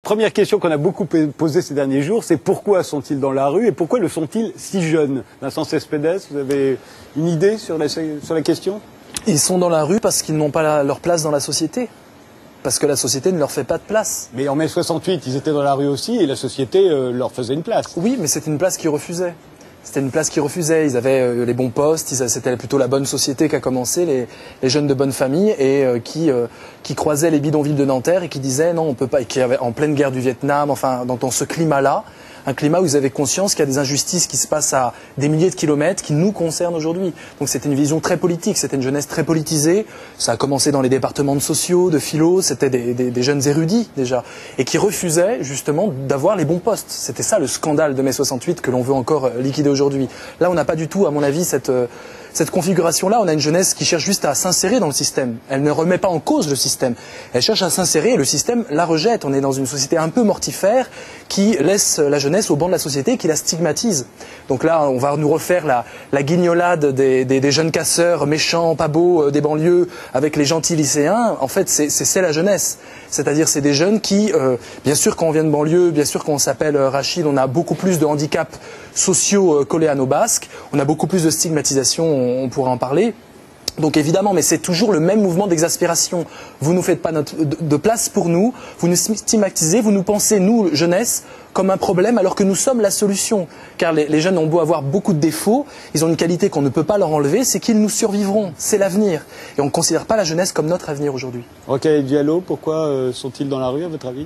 Première question qu'on a beaucoup posée ces derniers jours, c'est pourquoi sont-ils dans la rue et pourquoi le sont-ils si jeunes? Vincent Cespedes, vous avez une idée sur la question? Ils sont dans la rue parce qu'ils n'ont pas leur place dans la société. Parce que la société ne leur fait pas de place. Mais en mai 68, ils étaient dans la rue aussi et la société leur faisait une place. Oui, mais c'était une place qu'ils refusaient. C'était une place qu'ils refusaient. Ils avaient les bons postes, c'était plutôt la bonne société qui a commencé, les jeunes de bonne famille, et qui croisaient les bidonvilles de Nanterre et qui disaient non, on peut pas, et qui avaient en pleine guerre du Vietnam, enfin dans ce climat-là, un climat où ils avaient conscience qu'il y a des injustices qui se passent à des milliers de kilomètres qui nous concernent aujourd'hui. Donc c'était une vision très politique, c'était une jeunesse très politisée. Ça a commencé dans les départements de sociaux, de philo, c'était des jeunes érudits déjà, et qui refusaient justement d'avoir les bons postes. C'était ça le scandale de mai 68 que l'on veut encore liquider aujourd'hui. Là on n'a pas du tout, à mon avis, cette configuration-là. On a une jeunesse qui cherche juste à s'insérer dans le système. Elle ne remet pas en cause le système. Elle cherche à s'insérer et le système la rejette. On est dans une société un peu mortifère qui laisse la jeunesse au banc de la société, qui la stigmatise. Donc là, on va nous refaire la guignolade des jeunes casseurs méchants, pas beaux, des banlieues, avec les gentils lycéens. En fait, c'est la jeunesse. C'est-à-dire, c'est des jeunes qui, bien sûr, quand on vient de banlieue, bien sûr, quand on s'appelle Rachid, on a beaucoup plus de handicaps sociaux collés à nos basques. On a beaucoup plus de stigmatisation, on pourra en parler. Donc évidemment, mais c'est toujours le même mouvement d'exaspération. Vous ne nous faites pas de place pour nous, vous nous stigmatisez, vous nous pensez, nous, jeunesse, comme un problème, alors que nous sommes la solution. Car les jeunes ont beau avoir beaucoup de défauts, ils ont une qualité qu'on ne peut pas leur enlever, c'est qu'ils nous survivront, c'est l'avenir. Et on ne considère pas la jeunesse comme notre avenir aujourd'hui. Rokhaya Diallo, pourquoi sont-ils dans la rue à votre avis?